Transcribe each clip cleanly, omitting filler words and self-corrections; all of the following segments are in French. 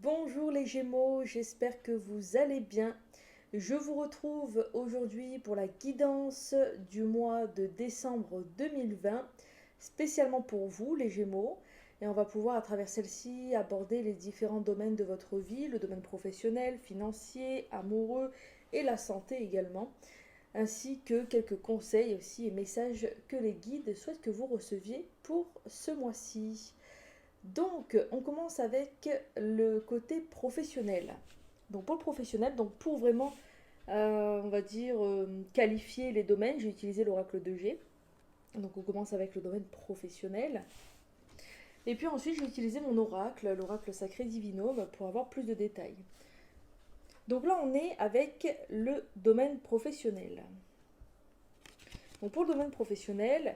Bonjour les Gémeaux, j'espère que vous allez bien. Je vous retrouve aujourd'hui pour la guidance du mois de décembre 2020, spécialement pour vous les Gémeaux. Et on va pouvoir à travers celle-ci aborder les différents domaines de votre vie, le domaine professionnel, financier, amoureux et la santé également, ainsi que quelques conseils aussi et messages que les guides souhaitent que vous receviez pour ce mois-ci. Donc, on commence avec le côté professionnel. Donc, pour le professionnel, donc pour vraiment, on va dire, qualifier les domaines, j'ai utilisé l'oracle de G. Donc, on commence avec le domaine professionnel. Et puis ensuite, j'ai utilisé mon oracle, l'oracle sacré divinum, pour avoir plus de détails. Donc là, on est avec le domaine professionnel. Donc, pour le domaine professionnel,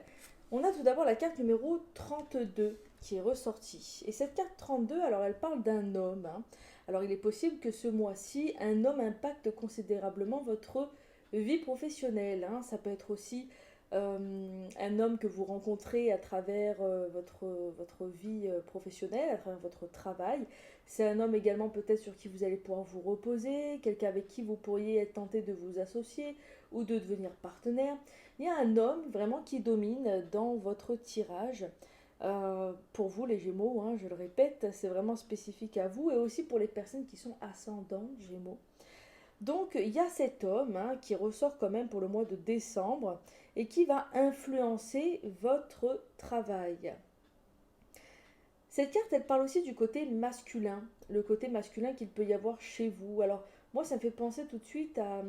on a tout d'abord la carte numéro 32 qui est ressortie. Et cette carte 32, alors elle parle d'un homme, hein. Alors il est possible que ce mois-ci, un homme impacte considérablement votre vie professionnelle, hein. Ça peut être aussi un homme que vous rencontrez à travers votre vie professionnelle, à travers votre travail. C'est un homme également peut-être sur qui vous allez pouvoir vous reposer, quelqu'un avec qui vous pourriez être tenté de vous associer ou de devenir partenaire. Il y a un homme vraiment qui domine dans votre tirage. Pour vous les Gémeaux, hein, je le répète, c'est vraiment spécifique à vous et aussi pour les personnes qui sont ascendants Gémeaux. Donc il y a cet homme, hein, qui ressort quand même pour le mois de décembre et qui va influencer votre travail. Cette carte, elle parle aussi du côté masculin, le côté masculin qu'il peut y avoir chez vous. Alors moi, ça me fait penser tout de suite à,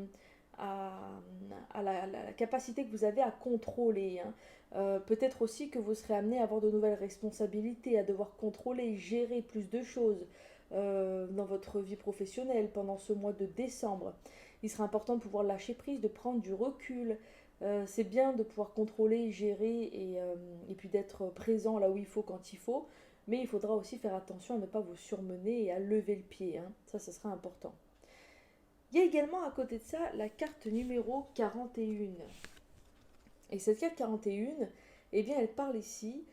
à la capacité que vous avez à contrôler, hein. Peut-être aussi que vous serez amené à avoir de nouvelles responsabilités, à devoir contrôler, gérer plus de choses dans votre vie professionnelle pendant ce mois de décembre. Il sera important de pouvoir lâcher prise, de prendre du recul. C'est bien de pouvoir contrôler, gérer et puis d'être présent là où il faut quand il faut, mais il faudra aussi faire attention à ne pas vous surmener et à lever le pied, hein. Ça sera important. Il y a également à côté de ça la carte numéro 41. Et cette carte 41, eh bien, elle parle ici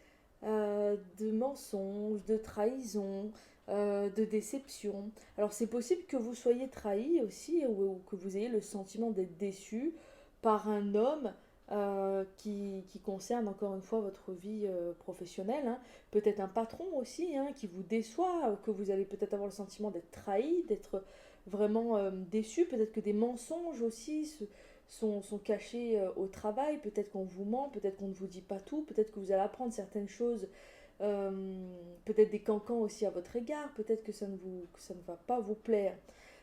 de mensonges, de trahison, de déception. Alors c'est possible que vous soyez trahi aussi ou que vous ayez le sentiment d'être déçu par un homme qui concerne encore une fois votre vie professionnelle, hein. Peut-être un patron aussi, hein, qui vous déçoit, que vous allez peut-être avoir le sentiment d'être trahi, d'être vraiment déçu. Peut-être que des mensonges aussi sont cachés au travail. Peut-être qu'on vous ment, peut-être qu'on ne vous dit pas tout, peut-être que vous allez apprendre certaines choses, euh, peut-être des cancans aussi à votre égard, peut-être que ça ne va pas vous plaire.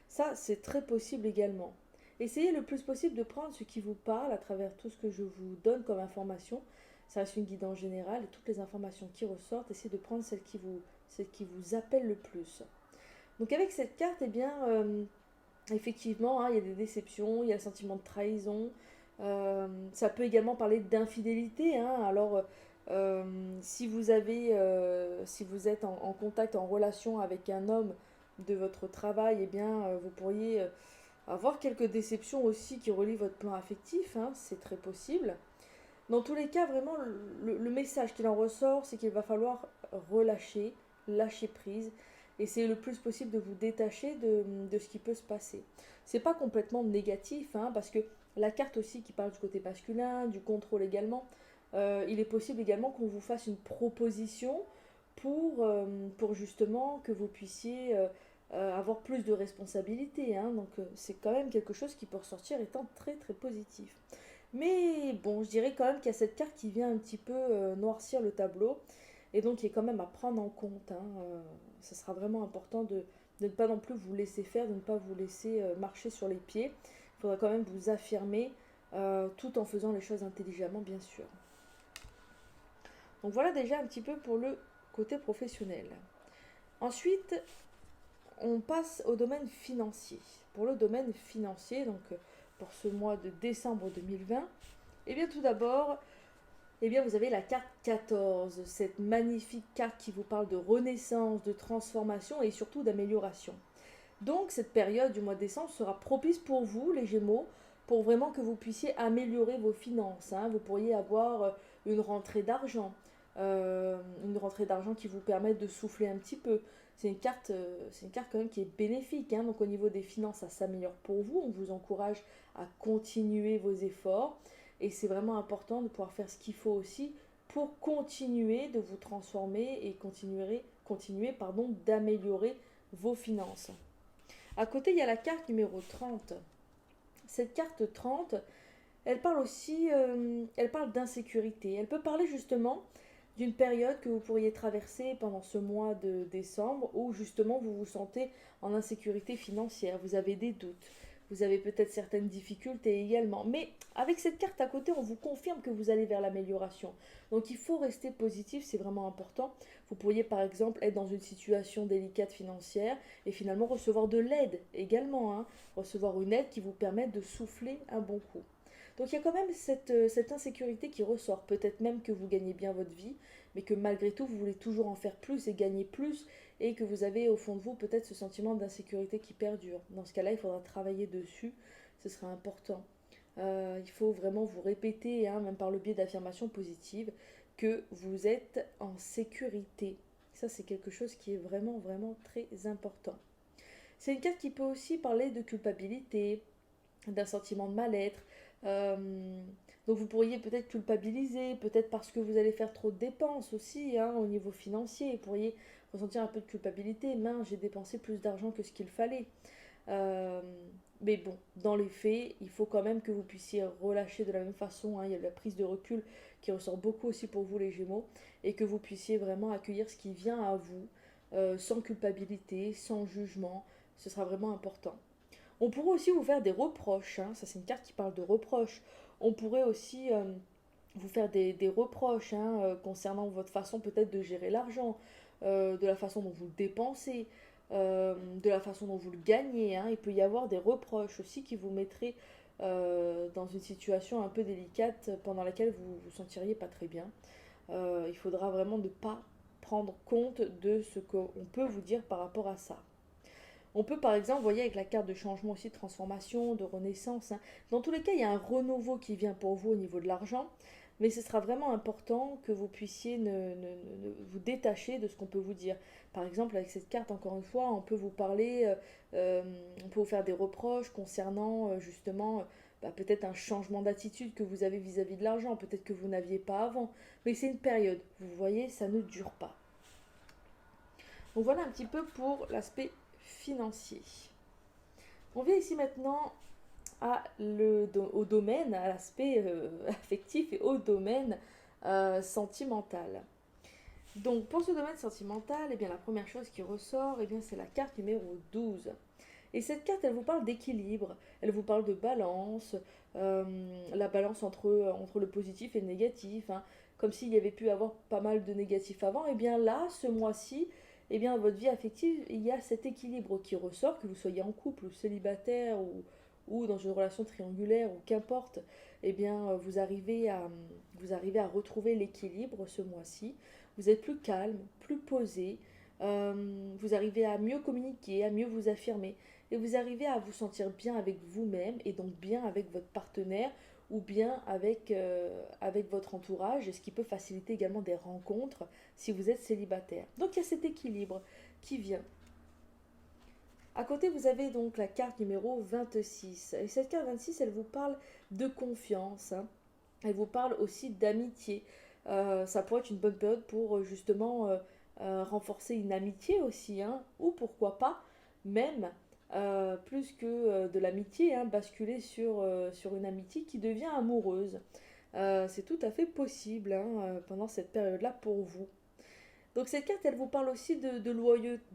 Ça, c'est très possible également. Essayez le plus possible de prendre ce qui vous parle à travers tout ce que je vous donne comme information. Ça reste une guidance générale et toutes les informations qui ressortent, essayez de prendre celles qui vous appellent le plus. Donc avec cette carte, eh bien, effectivement, hein, il y a des déceptions, il y a le sentiment de trahison. Ça peut également parler d'infidélité, hein. Alors, si vous êtes en contact, en relation avec un homme de votre travail, eh bien, vous pourriez avoir quelques déceptions aussi qui relient votre plan affectif, hein, c'est très possible. Dans tous les cas, vraiment, le message qu'il en ressort, c'est qu'il va falloir relâcher, lâcher prise, essayer le plus possible de vous détacher de ce qui peut se passer. C'est pas complètement négatif, hein, parce que la carte aussi qui parle du côté masculin, du contrôle également, il est possible également qu'on vous fasse une proposition pour justement que vous puissiez avoir plus de responsabilités, hein. Donc c'est quand même quelque chose qui peut ressortir étant très très positif. Mais bon, je dirais quand même qu'il y a cette carte qui vient un petit peu noircir le tableau et donc qui est quand même à prendre en compte, hein. Ça sera vraiment important de ne pas non plus vous laisser faire, de ne pas vous laisser marcher sur les pieds. Il faudra quand même vous affirmer tout en faisant les choses intelligemment, bien sûr. Donc voilà déjà un petit peu pour le côté professionnel. Ensuite, on passe au domaine financier. Pour le domaine financier, donc pour ce mois de décembre 2020, eh bien tout d'abord, eh bien vous avez la carte 14, cette magnifique carte qui vous parle de renaissance, de transformation et surtout d'amélioration. Donc cette période du mois de décembre sera propice pour vous, les Gémeaux, pour vraiment que vous puissiez améliorer vos finances, hein. Vous pourriez avoir une rentrée d'argent. une rentrée d'argent qui vous permet de souffler un petit peu. C'est une carte quand même qui est bénéfique, hein. Donc au niveau des finances, ça s'améliore pour vous. On vous encourage à continuer vos efforts. Et c'est vraiment important de pouvoir faire ce qu'il faut aussi pour continuer de vous transformer et continuer d'améliorer vos finances. À côté, il y a la carte numéro 30. Cette carte 30, elle parle aussi, elle parle d'insécurité. Elle peut parler justement d'une période que vous pourriez traverser pendant ce mois de décembre où justement vous vous sentez en insécurité financière, vous avez des doutes, vous avez peut-être certaines difficultés également. Mais avec cette carte à côté, on vous confirme que vous allez vers l'amélioration. Donc il faut rester positif, c'est vraiment important. Vous pourriez par exemple être dans une situation délicate financière et finalement recevoir de l'aide également, hein. Recevoir une aide qui vous permette de souffler un bon coup. Donc il y a quand même cette insécurité qui ressort. Peut-être même que vous gagnez bien votre vie, mais que malgré tout, vous voulez toujours en faire plus et gagner plus, et que vous avez au fond de vous peut-être ce sentiment d'insécurité qui perdure. Dans ce cas-là, il faudra travailler dessus, ce sera important. Il faut vraiment vous répéter, hein, même par le biais d'affirmations positives, que vous êtes en sécurité. Ça, c'est quelque chose qui est vraiment, vraiment très important. C'est une carte qui peut aussi parler de culpabilité, d'un sentiment de mal-être. Euh, donc vous pourriez peut-être culpabiliser, peut-être parce que vous allez faire trop de dépenses aussi, hein, au niveau financier. Vous pourriez ressentir un peu de culpabilité. Mince, j'ai dépensé plus d'argent que ce qu'il fallait. Euh, mais bon, dans les faits, il faut quand même que vous puissiez relâcher de la même façon, hein. Il y a la prise de recul qui ressort beaucoup aussi pour vous les Gémeaux, et que vous puissiez vraiment accueillir ce qui vient à vous, sans culpabilité, sans jugement. Ce sera vraiment important. On pourrait aussi vous faire des reproches, hein. Ça c'est une carte qui parle de reproches. On pourrait aussi vous faire des reproches, hein, concernant votre façon peut-être de gérer l'argent, de la façon dont vous le dépensez, de la façon dont vous le gagnez, hein. Il peut y avoir des reproches aussi qui vous mettraient dans une situation un peu délicate pendant laquelle vous vous sentiriez pas très bien. Il faudra vraiment ne pas prendre compte de ce qu'on peut vous dire par rapport à ça. On peut par exemple, vous voyez, avec la carte de changement aussi, de transformation, de renaissance, hein. Dans tous les cas, il y a un renouveau qui vient pour vous au niveau de l'argent, mais ce sera vraiment important que vous puissiez vous détacher de ce qu'on peut vous dire. Par exemple, avec cette carte, encore une fois, on peut vous parler, on peut vous faire des reproches concernant justement peut-être un changement d'attitude que vous avez vis-à-vis de l'argent, peut-être que vous n'aviez pas avant, mais c'est une période, vous voyez, ça ne dure pas. Donc voilà un petit peu pour l'aspect financier. On vient ici maintenant au domaine, à l'aspect affectif et au domaine sentimental. Donc pour ce domaine sentimental, eh bien, la première chose qui ressort, eh bien, c'est la carte numéro 12. Et cette carte, elle vous parle d'équilibre, elle vous parle de balance, euh, la balance entre le positif et le négatif, hein. Comme s'il y avait pu avoir pas mal de négatifs avant, et bien là, ce mois-ci, et bien votre vie affective, il y a cet équilibre qui ressort, que vous soyez en couple ou célibataire ou dans une relation triangulaire ou qu'importe, et bien vous arrivez à retrouver l'équilibre ce mois-ci. Vous êtes plus calme, plus posé, vous arrivez à mieux communiquer, à mieux vous affirmer et vous arrivez à vous sentir bien avec vous-même et donc bien avec votre partenaire ou bien avec votre entourage, ce qui peut faciliter également des rencontres si vous êtes célibataire. Donc il y a cet équilibre qui vient. À côté, vous avez donc la carte numéro 26. Et cette carte 26, elle vous parle de confiance, hein. Elle vous parle aussi d'amitié. Ça pourrait être une bonne période pour justement renforcer une amitié aussi, hein, ou pourquoi pas même plus que de l'amitié, hein, basculer sur une amitié qui devient amoureuse. C'est tout à fait possible, hein, pendant cette période-là pour vous. Donc cette carte, elle vous parle aussi de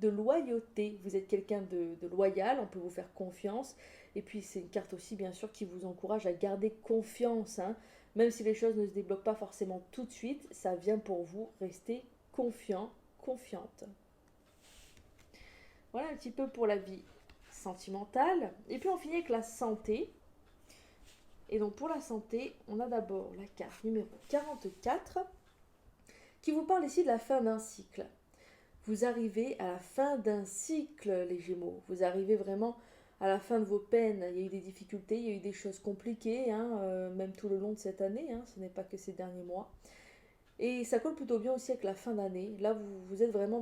loyauté. Vous êtes quelqu'un de loyal, on peut vous faire confiance. Et puis c'est une carte aussi, bien sûr, qui vous encourage à garder confiance, hein. Même si les choses ne se débloquent pas forcément tout de suite, ça vient pour vous rester confiant, confiante. Voilà un petit peu pour la vie sentimentale. Et puis on finit avec la santé. Et donc pour la santé, on a d'abord la carte numéro 44 qui vous parle ici de la fin d'un cycle. Vous arrivez à la fin d'un cycle, les Gémeaux. Vous arrivez vraiment à la fin de vos peines. Il y a eu des difficultés, il y a eu des choses compliquées, hein, même tout le long de cette année, hein, ce n'est pas que ces derniers mois. Et ça colle plutôt bien aussi avec la fin d'année. Là, vous êtes vraiment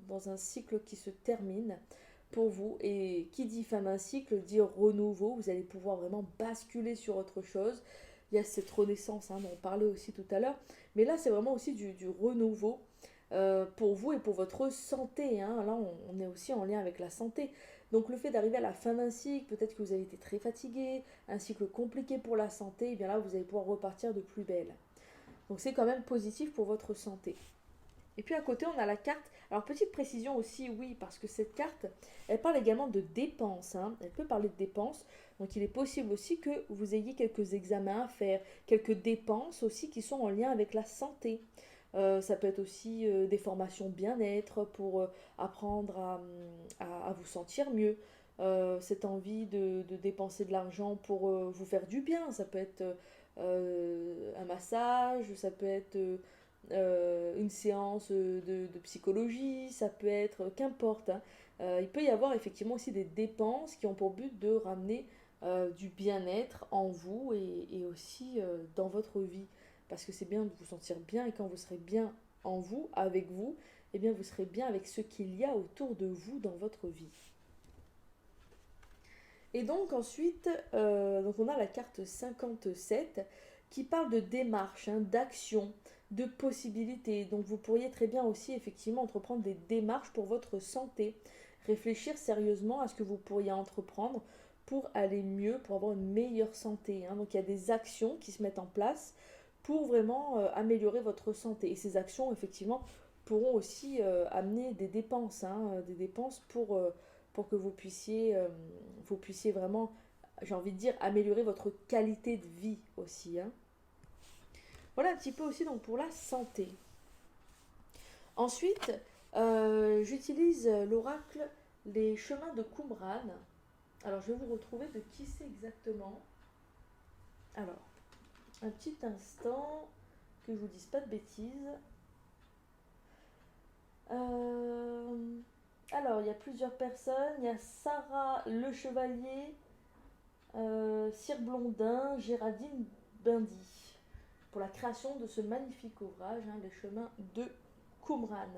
dans un cycle qui se termine pour vous. Et qui dit fin d'un cycle dit renouveau. Vous allez pouvoir vraiment basculer sur autre chose. Il y a cette renaissance dont on parlait aussi tout à l'heure. Mais là, c'est vraiment aussi du renouveau pour vous et pour votre santé. Là, on est aussi en lien avec la santé. Donc le fait d'arriver à la fin d'un cycle, peut-être que vous avez été très fatigué, un cycle compliqué pour la santé, et bien là, vous allez pouvoir repartir de plus belle. Donc c'est quand même positif pour votre santé. Et puis à côté, on a la carte. Alors petite précision aussi, oui, parce que cette carte, elle parle également de dépenses. Elle peut parler de dépenses. Donc il est possible aussi que vous ayez quelques examens à faire, quelques dépenses aussi qui sont en lien avec la santé. Ça peut être aussi des formations bien-être pour apprendre à vous sentir mieux. Cette envie de dépenser de l'argent pour vous faire du bien. Ça peut être un massage, ça peut être une séance de psychologie, ça peut être qu'importe. Il peut y avoir effectivement aussi des dépenses qui ont pour but de ramener du bien-être en vous et aussi dans votre vie. Parce que c'est bien de vous sentir bien et quand vous serez bien en vous, avec vous, eh bien vous serez bien avec ce qu'il y a autour de vous dans votre vie. Et donc ensuite, donc on a la carte 57 qui parle de démarche, d'action, de possibilités. Donc vous pourriez très bien aussi effectivement entreprendre des démarches pour votre santé. Réfléchir sérieusement à ce que vous pourriez entreprendre pour aller mieux, pour avoir une meilleure santé. Donc il y a des actions qui se mettent en place pour vraiment améliorer votre santé. Et ces actions, effectivement, pourront aussi amener des dépenses pour que vous puissiez vraiment, j'ai envie de dire, améliorer votre qualité de vie aussi. Voilà un petit peu aussi donc pour la santé. Ensuite, j'utilise l'oracle Les chemins de Qumran. Alors, je vais vous retrouver de qui c'est exactement. Alors, un petit instant, que je vous dise pas de bêtises. Euh, alors, il y a plusieurs personnes. Il y a Sarah Le Chevalier, Cyr Blondin, Géraldine Bindy, pour la création de ce magnifique ouvrage, Les chemins de Qumran.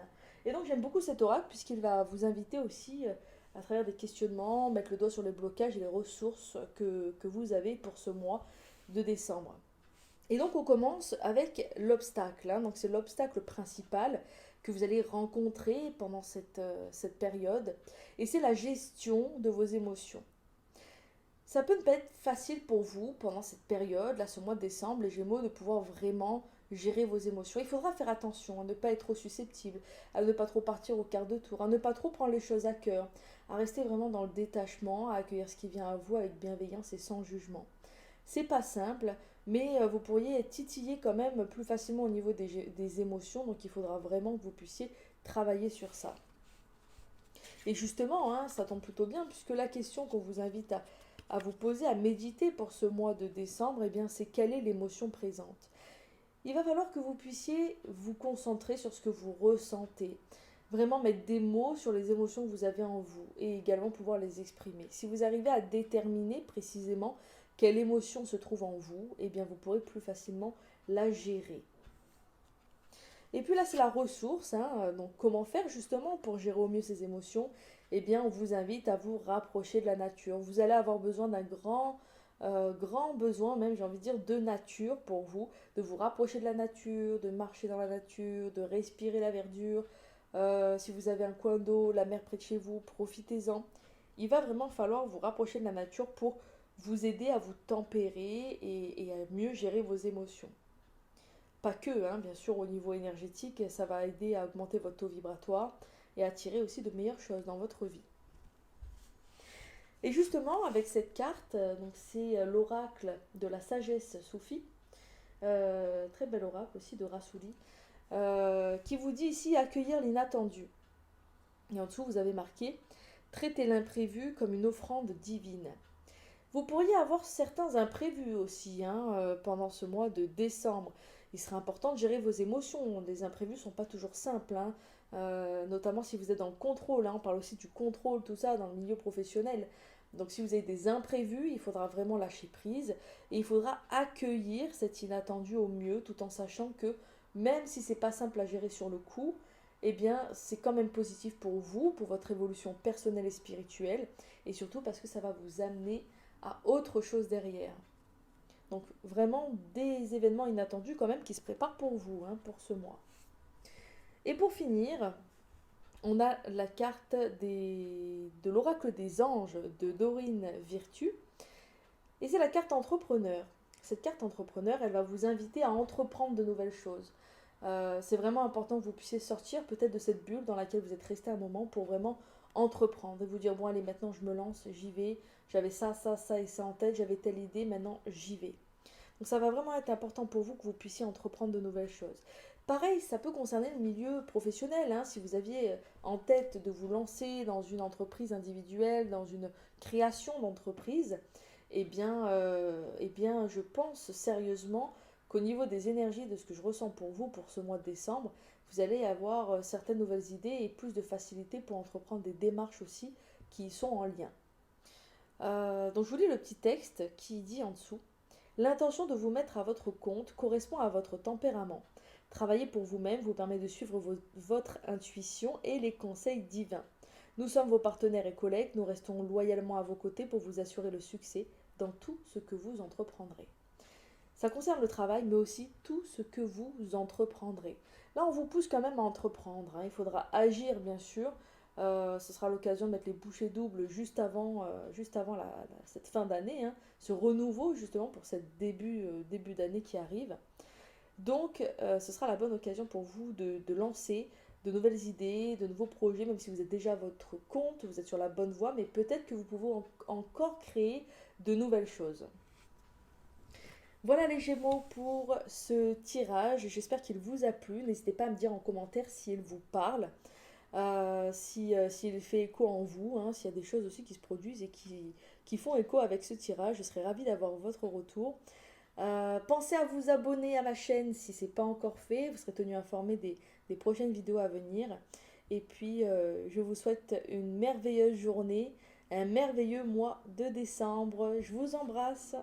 Et donc j'aime beaucoup cet oracle puisqu'il va vous inviter aussi à travers des questionnements, mettre le doigt sur les blocages et les ressources que vous avez pour ce mois de décembre. Et donc on commence avec l'obstacle. Donc c'est l'obstacle principal que vous allez rencontrer pendant cette période. Et c'est la gestion de vos émotions. Ça peut ne pas être facile pour vous pendant cette période, là ce mois de décembre, les Gémeaux, de pouvoir vraiment gérer vos émotions. Il faudra faire attention à ne pas être trop susceptible, à ne pas trop partir au quart de tour, à ne pas trop prendre les choses à cœur, à rester vraiment dans le détachement, à accueillir ce qui vient à vous avec bienveillance et sans jugement. C'est pas simple, mais vous pourriez être titillé quand même plus facilement au niveau des émotions, donc il faudra vraiment que vous puissiez travailler sur ça. Et justement, ça tombe plutôt bien, puisque la question qu'on vous invite à vous poser, à méditer pour ce mois de décembre, eh bien, c'est quelle est l'émotion présente. Il va falloir que vous puissiez vous concentrer sur ce que vous ressentez, vraiment mettre des mots sur les émotions que vous avez en vous et également pouvoir les exprimer. Si vous arrivez à déterminer précisément quelle émotion se trouve en vous, eh bien, vous pourrez plus facilement la gérer. Et puis là, c'est la ressource. Donc, comment faire justement pour gérer au mieux ces émotions? Eh bien, on vous invite à vous rapprocher de la nature. Vous allez avoir besoin d'un grand besoin, même j'ai envie de dire, de nature pour vous, de vous rapprocher de la nature, de marcher dans la nature, de respirer la verdure. Si vous avez un coin d'eau, la mer près de chez vous, profitez-en. Il va vraiment falloir vous rapprocher de la nature pour vous aider à vous tempérer et à mieux gérer vos émotions. Pas que, bien sûr, au niveau énergétique, ça va aider à augmenter votre taux vibratoire et à attirer aussi de meilleures choses dans votre vie. Et justement, avec cette carte, donc c'est l'oracle de la sagesse soufie, très bel oracle aussi de Rassouli, qui vous dit ici accueillir l'inattendu. Et en dessous, vous avez marqué traiter l'imprévu comme une offrande divine. Vous pourriez avoir certains imprévus aussi pendant ce mois de décembre. Il serait important de gérer vos émotions. Les imprévus ne sont pas toujours simples, notamment si vous êtes dans le contrôle. On parle aussi du contrôle, tout ça, dans le milieu professionnel. Donc si vous avez des imprévus, il faudra vraiment lâcher prise et il faudra accueillir cet inattendu au mieux tout en sachant que même si c'est pas simple à gérer sur le coup, eh bien c'est quand même positif pour vous, pour votre évolution personnelle et spirituelle, et surtout parce que ça va vous amener à autre chose derrière. Donc vraiment des événements inattendus quand même qui se préparent pour vous, hein, pour ce mois. Et pour finir, on a la carte de l'oracle des anges de Dorine Virtue, et c'est la carte entrepreneur. Cette carte entrepreneur, elle va vous inviter à entreprendre de nouvelles choses. C'est vraiment important que vous puissiez sortir peut-être de cette bulle dans laquelle vous êtes resté un moment pour vraiment entreprendre et vous dire bon allez maintenant je me lance, j'y vais, j'avais ça, ça, ça et ça en tête, j'avais telle idée, maintenant j'y vais. Donc ça va vraiment être important pour vous que vous puissiez entreprendre de nouvelles choses. Pareil, ça peut concerner le milieu professionnel, hein, si vous aviez en tête de vous lancer dans une entreprise individuelle, dans une création d'entreprise, eh bien, je pense sérieusement qu'au niveau des énergies, de ce que je ressens pour vous pour ce mois de décembre, vous allez avoir certaines nouvelles idées et plus de facilité pour entreprendre des démarches aussi qui y sont en lien. Donc je vous lis le petit texte qui dit en dessous. L'intention de vous mettre à votre compte correspond à votre tempérament. Travailler pour vous-même vous permet de suivre votre intuition et les conseils divins. Nous sommes vos partenaires et collègues, nous restons loyalement à vos côtés pour vous assurer le succès dans tout ce que vous entreprendrez. Ça concerne le travail, mais aussi tout ce que vous entreprendrez. Là, on vous pousse quand même à entreprendre, hein. Il faudra agir, bien sûr. Ce sera l'occasion de mettre les bouchées doubles juste avant cette fin d'année, hein, ce renouveau justement pour cette début d'année qui arrive. Donc, ce sera la bonne occasion pour vous de lancer de nouvelles idées, de nouveaux projets, même si vous êtes déjà à votre compte, vous êtes sur la bonne voie, mais peut-être que vous pouvez encore créer de nouvelles choses. Voilà les Gémeaux pour ce tirage. J'espère qu'il vous a plu. N'hésitez pas à me dire en commentaire s'il vous parle, s'il fait écho en vous, hein, s'il y a des choses aussi qui se produisent et qui font écho avec ce tirage. Je serais ravie d'avoir votre retour. Pensez à vous abonner à ma chaîne si ce n'est pas encore fait. Vous serez tenu informé des prochaines vidéos à venir. Et puis, je vous souhaite une merveilleuse journée, un merveilleux mois de décembre. Je vous embrasse.